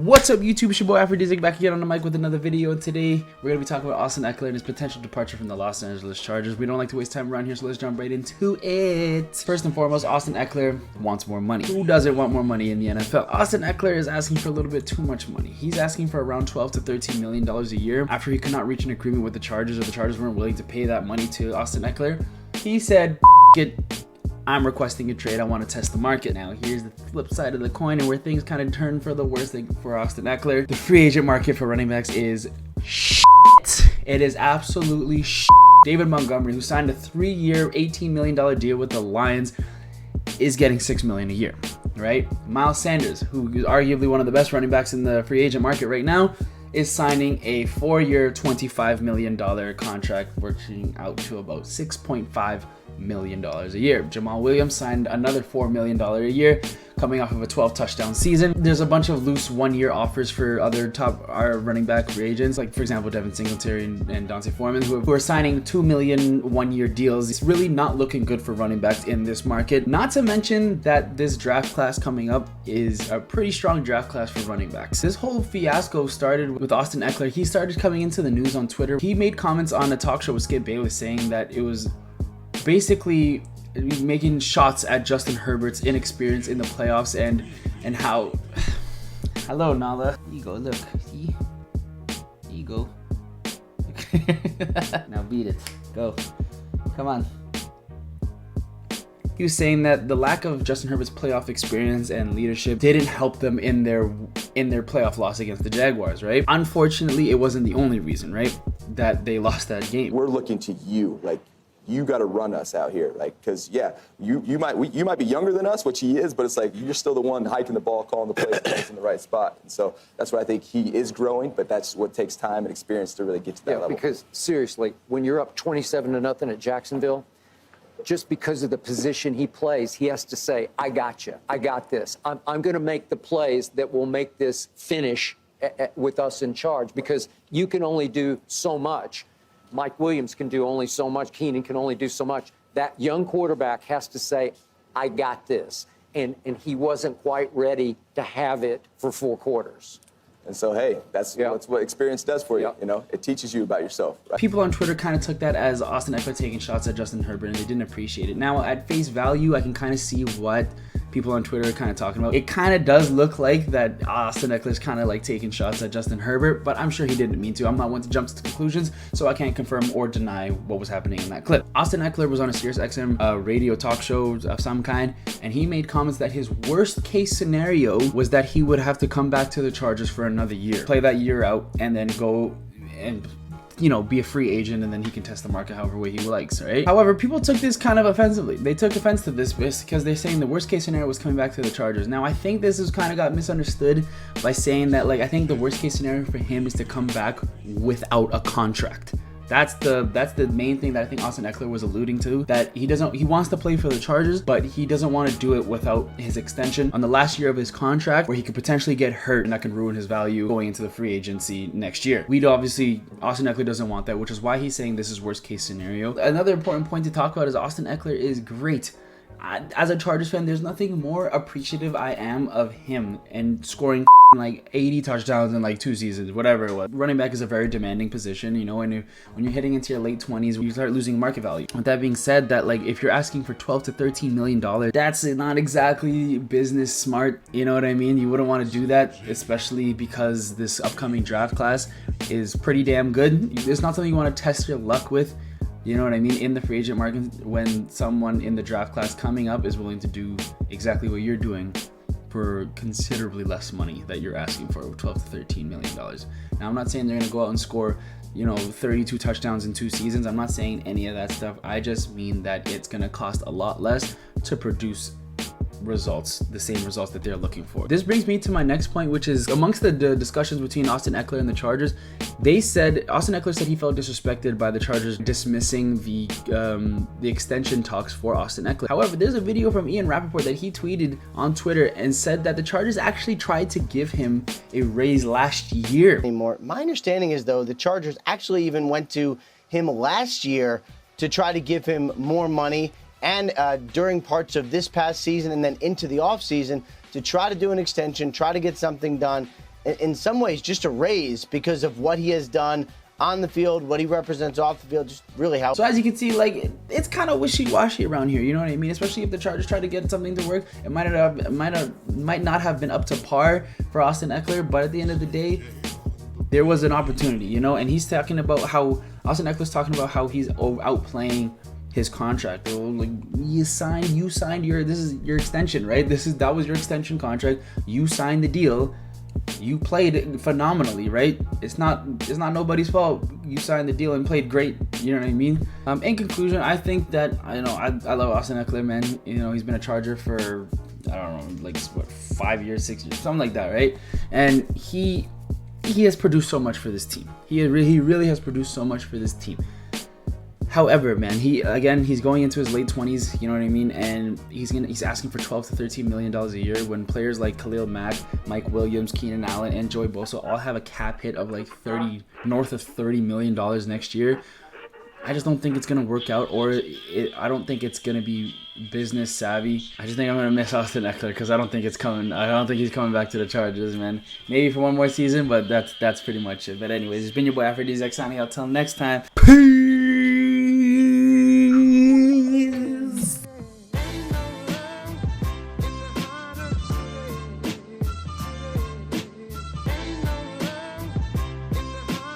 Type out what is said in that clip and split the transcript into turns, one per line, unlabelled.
What's up, YouTube? It's your boy Aphrodisiac back again on the mic with another video, and today we're going to be talking about Austin Ekeler and his potential departure from the Los Angeles Chargers. We don't like to waste time around here, so let's jump right into it. First and foremost, Austin Ekeler wants more money. Who doesn't want more money in the NFL? Austin Ekeler is asking for a little bit too much money. He's asking for around $12 to $13 million a year after he could not reach an agreement with the Chargers, or the Chargers weren't willing to pay that money to Austin Ekeler. He said, "It. I'm requesting a trade. I want to test the market." Now, here's the flip side of the coin and where things kind of turn for the worst for Austin Ekeler. The free agent market for running backs is shit. It is absolutely shit. David Montgomery, who signed a 3-year, $18 million deal with the Lions, is getting $6 million a year, right? Miles Sanders, who is arguably one of the best running backs in the free agent market right now, is signing a 4-year, $25 million contract, working out to about $6.5 million a year. Jamal Williams signed another $4 million a year, coming off of a 12-touchdown season. There's a bunch of loose 1-year offers for other top running back free agents, like for example Devin Singletary and Dante Foreman, who are signing $2 million 1-year deals. It's really not looking good for running backs in this market. Not to mention that this draft class coming up is a pretty strong draft class for running backs. This whole fiasco started with Austin Ekeler. He started coming into the news on Twitter. He made comments on a talk show with Skip Bayless saying that it was basically making shots at Justin Herbert's inexperience in the playoffs and how hello Nala, here you go, look, see, here you go. Now beat it, go, come on. He was saying that the lack of Justin Herbert's playoff experience and leadership didn't help them in their playoff loss against the Jaguars, right? Unfortunately, it wasn't the only reason, right, that they lost that game.
We're looking to you, like, you got to run us out here, like, because yeah, you might be younger than us, which he is, but it's like you're still the one hiking the ball, calling the plays in the right spot. And so that's why I think he is growing, but that's what takes time and experience to really get to that level.
Because seriously, when you're up 27-0 at Jacksonville, just because of the position he plays, he has to say, "I got you, I got this. I'm going to make the plays that will make this finish with us in charge," because you can only do so much. Mike Williams can do only so much. Keenan can only do so much. That young quarterback has to say, "I got this." And he wasn't quite ready to have it for 4 quarters.
And so, hey, that's what experience does for you. Yep. You know, it teaches you about yourself. Right?
People on Twitter kind of took that as Austin Ekeler taking shots at Justin Herbert, and they didn't appreciate it. Now, at face value, I can kind of see what people on Twitter are kind of talking about. It kind of does look like that Austin Ekeler's kind of like taking shots at Justin Herbert, but I'm sure he didn't mean to. I'm not one to jump to conclusions, so I can't confirm or deny what was happening in that clip. Austin Ekeler was on a SiriusXM radio talk show of some kind, and he made comments that his worst case scenario was that he would have to come back to the Chargers for another year, play that year out, and then go and, you know, be a free agent, and then he can test the market however way he likes, right? However, people took this kind of offensively. They took offense to this because they're saying the worst case scenario was coming back to the Chargers. Now, I think this is kind of got misunderstood by saying that, like, I think the worst case scenario for him is to come back without a contract. That's the main thing that I think Austin Ekeler was alluding to, that he wants to play for the Chargers, but he doesn't want to do it without his extension on the last year of his contract, where he could potentially get hurt and that can ruin his value going into the free agency next year. Austin Ekeler doesn't want that, which is why he's saying this is worst case scenario. Another important point to talk about is Austin Ekeler is great. As a Chargers fan, there's nothing more appreciative I am of him and scoring like 80 touchdowns in like 2 seasons, whatever it was. Running back is a very demanding position, you know, when you're hitting into your late 20s, you start losing market value. With that being said, that like if you're asking for $12 to $13 million, that's not exactly business smart, you know what I mean? You wouldn't want to do that, especially because this upcoming draft class is pretty damn good. It's not something you want to test your luck with. You know what I mean? In the free agent market, when someone in the draft class coming up is willing to do exactly what you're doing for considerably less money that you're asking for, $12 to $13 million. Now, I'm not saying they're going to go out and score, you know, 32 touchdowns in 2 seasons. I'm not saying any of that stuff. I just mean that it's going to cost a lot less to produce results, the same results that they're looking for. This brings me to my next point, which is amongst the discussions between Austin Ekeler and the Chargers. Austin Ekeler said he felt disrespected by the Chargers dismissing the extension talks for Austin Ekeler. However, there's a video from Ian Rappaport that he tweeted on Twitter and said that the Chargers actually tried to give him a raise last year.
My understanding is, though, the Chargers actually even went to him last year to try to give him more money, and during parts of this past season and then into the offseason to try to do an extension, try to get something done. in some ways just a raise because of what he has done on the field, what he represents off the field, just really helps.
So as you can see, like, it's kind of wishy-washy around here, you know what I mean? Especially if the Chargers try to get something to work, it might not have been up to par for Austin Ekeler, but at the end of the day, there was an opportunity, you know? And he's talking about how Austin Ekeler's talking about how he's outplaying his contract. Like, you signed this is your extension, right? That was your extension contract. You signed the deal. You played phenomenally, right? It's not nobody's fault. You signed the deal and played great. You know what I mean? In conclusion, I think that I love Austin Ekeler, man. You know, he's been a Charger for, I don't know, like, what, 5 years, 6 years, something like that, right? And he has produced so much for this team. He really has produced so much for this team. However, man, he's going into his late 20s, you know what I mean, and he's asking for $12 to $13 million a year when players like Khalil Mack, Mike Williams, Keenan Allen, and Joey Bosa all have a cap hit of like north of $30 million next year. I just don't think it's gonna work out, I don't think it's gonna be business savvy. I just think I'm gonna miss Austin Ekeler because I don't think he's coming back to the Chargers, man. Maybe for one more season, but that's pretty much it. But anyways, it's been your boy Alfred Dizek signing out. Till next time, peace.